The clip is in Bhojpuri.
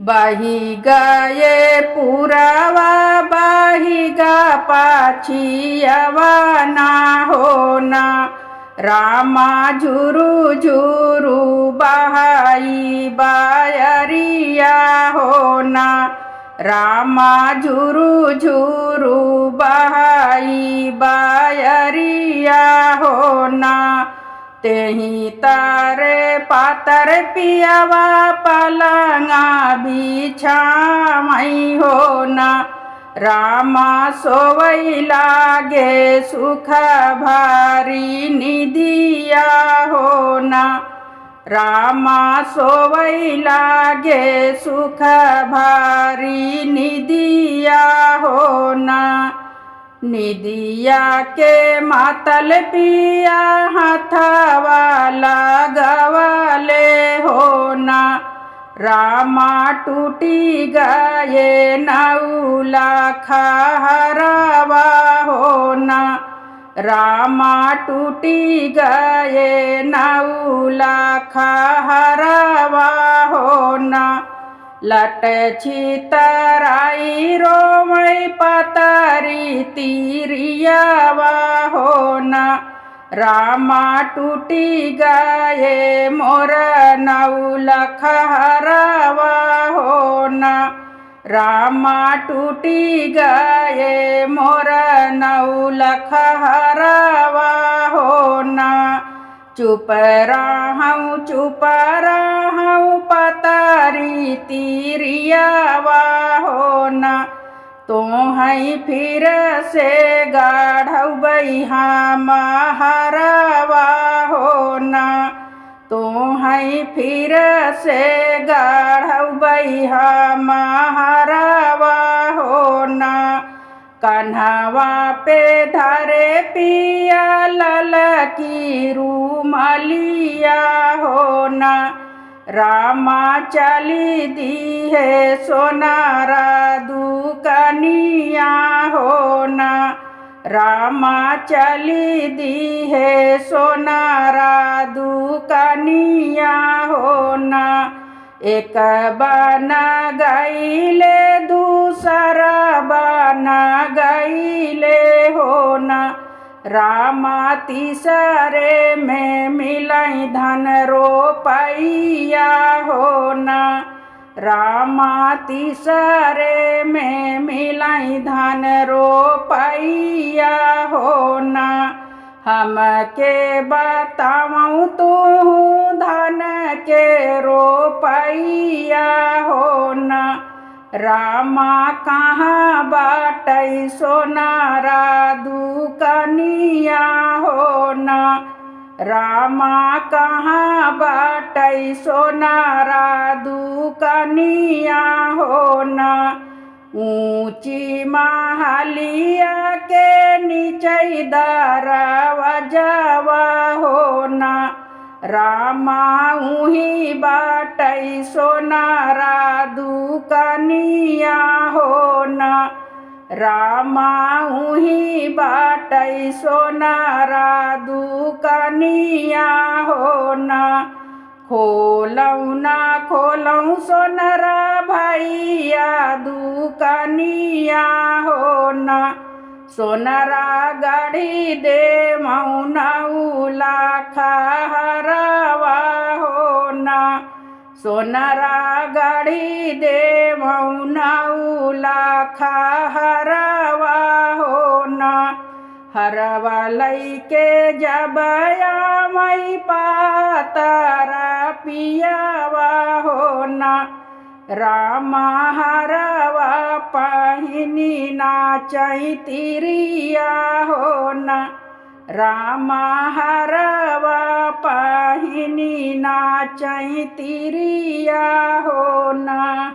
बही गये पुरवा बहिगा पाछियवा ना होना। रामा झुरु झुरु बहाई बायरिया होना। रामा झुरु झुरु बहाई बायरिया होना। तेहि तारे पातर पियावा पलंगा बिछामई होना। रामा सोवई लागे सुख भारी निदिया होना। रामा सोवई लागे सुख भारी निदिया होना। निदिया के मातल पिया हाथवा लगवले होना। रामा टूटी गये नौला खहरवा होना। रामा टूटी गये नौला खहरवा होना। लट छितराई रोमई पतरी तिरियावा होना। रामा टूटी गये मोर नौला खहरवा होना। रामा टूटी गये मोर नौला खहरवा होना। चुप रहूं पतरी तिरियावा होना। तोहई फिर से गाढ़बई हरवा होना। तोहई फिर से गाढ़बई हरवा होना। कन्हवा पे धरे पिया ललकी रूमलिया होना। रामा चली दी है सोनारा दुकनिया होना। रामा चली दी है सोनारा दुकनिया होना। एक बना गईले दूसरा बना गईले होना। रामा तीसरे में मिलई धन रोपैया होना। रामा तीसरे में मिलई धन रोपैया होना। हमके बताऊं तू धन के रोपैया होना। रामा कहाँ बाटई सोनारा दुकनिया होना। रामा कहाँ बाटई सोनारा दुकनिया होना। ऊंची महलिया के नीचे दरवाजावा होना। रामा उही बाटई सोनारा दुकनिया होना। रामा उही बाटई सोनारा दुकनिया होना। खोलऊ ना खोलऊ सोनारा भैया दुकनिया होना। सोनारा गढ़ी दे मौनौला खहरवा होना। सोनारा गढ़ी दे मौनौला खहरवा होना। हरवा लैके जबया मई पातरा पियावा होना। रामा हरवा पहिनी नाचई तिरिया होना। रामा हरवा पहिनी नाचई तिरिया होना।